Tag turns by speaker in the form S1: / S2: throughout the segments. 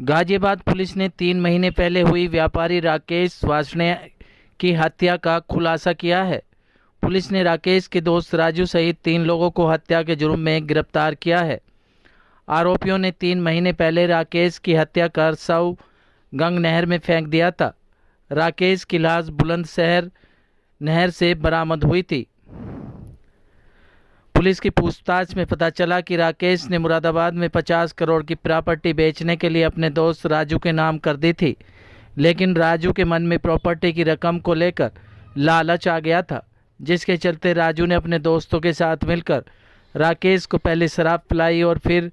S1: Ghaziabad police ने 3 महीने पहले हुई व्यापारी राकेश वार्ष्णेय की हत्या का खुलासा किया है। पुलिस ने राकेश के दोस्त राजू सहित 3 लोगों को हत्या के जुर्म में गिरफ्तार किया है। आरोपियों ने 3 महीने पहले राकेश की हत्या कर शव गंग नहर में फेंक दिया था। राकेश की लाश बुलंदशहर नहर से बरामद हुई थी। पुलिस की पूछताछ में पता चला कि राकेश ने मुरादाबाद में 50 करोड़ की प्रॉपर्टी बेचने के लिए अपने दोस्त राजू के नाम कर दी थी, लेकिन राजू के मन में प्रॉपर्टी की रकम को लेकर लालच आ गया था, जिसके चलते राजू ने अपने दोस्तों के साथ मिलकर राकेश को पहले शराब पिलाई और फिर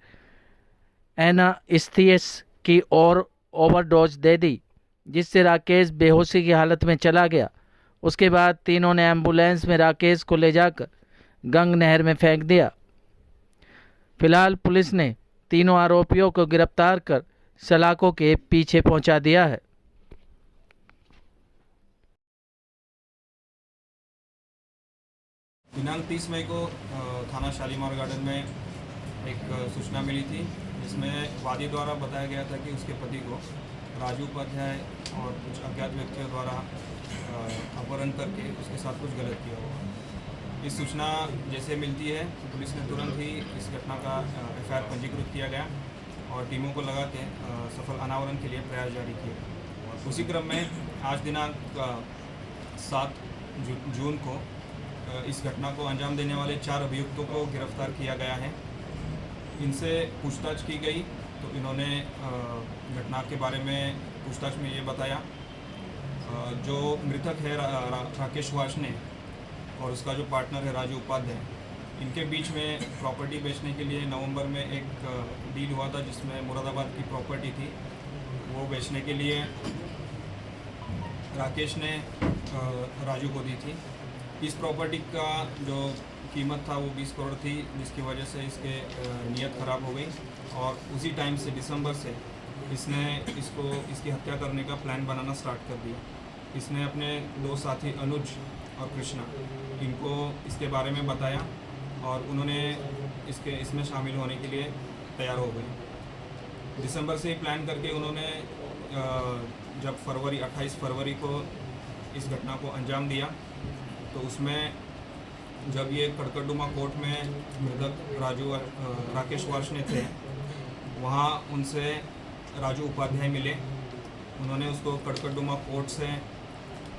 S1: एनास्थीसिया की और ओवरडोज दे दी, जिससे राकेश बेहोशी की हालत में चला गया। उसके बाद तीनों ने एम्बुलेंस में राकेश को ले जाकर गंग नहर में फेंक दिया। फिलहाल पुलिस ने तीनों आरोपियों को गिरफ्तार कर सलाखों के पीछे पहुंचा दिया है।
S2: दिनांक 30 मई को थाना शालीमार गार्डन में एक सूचना मिली थी, जिसमें वादी द्वारा बताया गया था कि उसके पति को राजू उपाध्याय और कुछ अज्ञात व्यक्तियों द्वारा अपहरण करके उसके साथ कुछ गलत किया हुआ। इस सूचना जैसे मिलती है तो पुलिस ने तुरंत ही इस घटना का एफआईआर पंजीकृत किया गया और टीमों को लगा के सफल अनावरण के लिए प्रयास जारी किए। उसी क्रम में आज दिनांक 7 जून को इस घटना को अंजाम देने वाले 4 अभियुक्तों को गिरफ्तार किया गया है। इनसे पूछताछ की गई तो इन्होंने घटना के बारे में पूछताछ में ये बताया, जो मृतक है राकेश वार्ष्णेय और उसका जो पार्टनर है राजू उपाध्याय, इनके बीच में प्रॉपर्टी बेचने के लिए नवंबर में एक डील हुआ था, जिसमें मुरादाबाद की प्रॉपर्टी थी वो बेचने के लिए राकेश ने राजू को दी थी। इस प्रॉपर्टी का जो कीमत था वो 20 करोड़ थी, जिसकी वजह से इसके नीयत ख़राब हो गई और उसी टाइम से दिसंबर से इसने इसकी हत्या करने का प्लान बनाना स्टार्ट कर दिया। इसने अपने 2 साथी अनुज और कृष्णा, इनको इसके बारे में बताया और उन्होंने इसमें शामिल होने के लिए तैयार हो गए। दिसंबर से ही प्लान करके उन्होंने जब 28 फरवरी को इस घटना को अंजाम दिया, तो उसमें जब ये कड़कड़डुमा कोर्ट में मृतक राकेश वार्ष्णेय थे, वहाँ उनसे राजू उपाध्याय मिले। उन्होंने उसको कड़कड़डुमा कोर्ट से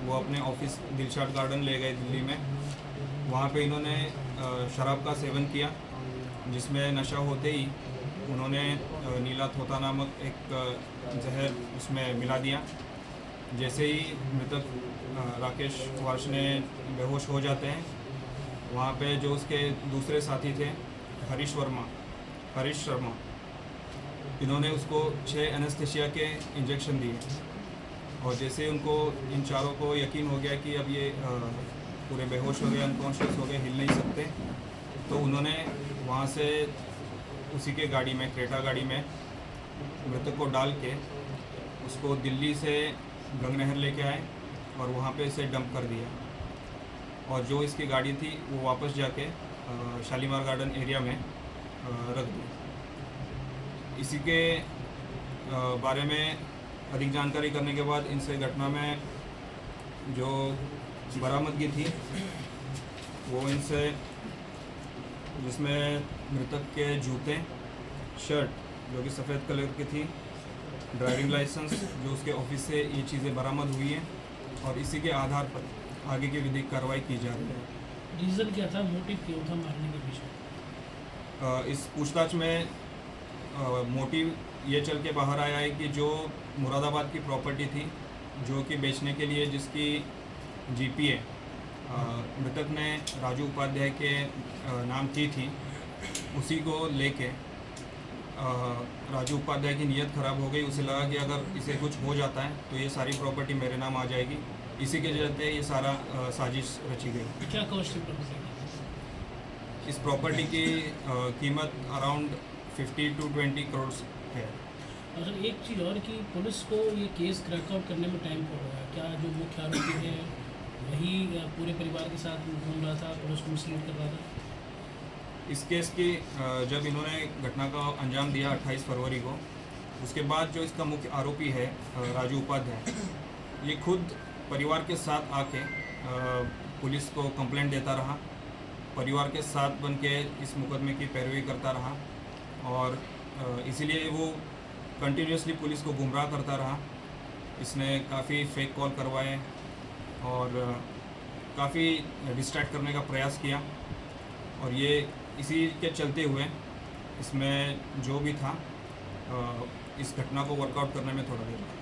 S2: वो अपने ऑफिस दिलशाद गार्डन ले गए दिल्ली में। वहाँ पे इन्होंने शराब का सेवन किया, जिसमें नशा होते ही उन्होंने नीला थोता नामक एक जहर उसमें मिला दिया। जैसे ही मृतक राकेश वार्ष्णेय बेहोश हो जाते हैं, वहाँ पे जो उसके दूसरे साथी थे हरीश शर्मा, इन्होंने उसको 6 एनेस्थीसिया के इंजेक्शन दिए और जैसे उनको इन चारों को यकीन हो गया कि अब ये पूरे बेहोश हो गए, अनकॉन्शियस हो गए, हिल नहीं सकते, तो उन्होंने वहाँ से उसी के गाड़ी में, क्रेटा गाड़ी में मृतक को डाल के उसको दिल्ली से गंग नहर लेके आए और वहाँ पे इसे डंप कर दिया और जो इसकी गाड़ी थी वो वापस जाके शालीमार गार्डन एरिया में रख दी। इसी के बारे में अधिक जानकारी करने के बाद इनसे घटना में जो बरामदगी थी वो इनसे, जिसमें मृतक के जूते, शर्ट जो कि सफ़ेद कलर की थी, ड्राइविंग लाइसेंस जो उसके ऑफिस से ये चीज़ें बरामद हुई हैं और इसी के आधार पर आगे की विधिक कार्रवाई की जा रही है।
S3: रीज़न क्या था, मोटिव क्यों था मारने के पीछे?
S2: इस पूछताछ में मोटिव ये चल के बाहर आया है कि जो मुरादाबाद की प्रॉपर्टी थी जो कि बेचने के लिए जिसकी जीपीए मृतक ने राजू उपाध्याय के नाम की थी, उसी को लेके राजू उपाध्याय की नीयत ख़राब हो गई। उसे लगा कि अगर इसे कुछ हो जाता है तो ये सारी प्रॉपर्टी मेरे नाम आ जाएगी। इसी के चलते ये सारा साजिश रची गई।
S3: क्या कॉस्ट थी प्रॉपर्टी?
S2: इस प्रॉपर्टी की कीमत अराउंड 15 to 20 करोड़ है।
S3: और एक चीज़ और कि पुलिस को ये केस क्रैक आउट करने में टाइम पड़ रहा है, क्या जो मुख्य आरोपी है वही पूरे परिवार के साथ घूम रहा था, पुलिस को मिसलीड कर रहा था?
S2: इस केस की जब इन्होंने घटना का अंजाम दिया 28 फरवरी को, उसके बाद जो इसका मुख्य आरोपी है राजू उपाध्याय, ये खुद परिवार के साथ आके पुलिस को कंप्लेंट देता रहा, परिवार के साथ बन के इस मुकदमे की पैरवी करता रहा और इसीलिए वो कंटिन्यूसली पुलिस को गुमराह करता रहा। इसने काफ़ी फेक कॉल करवाए और काफ़ी डिस्ट्रैक्ट करने का प्रयास किया और ये इसी के चलते हुए इसमें जो भी था इस घटना को वर्कआउट करने में थोड़ा देर लगा।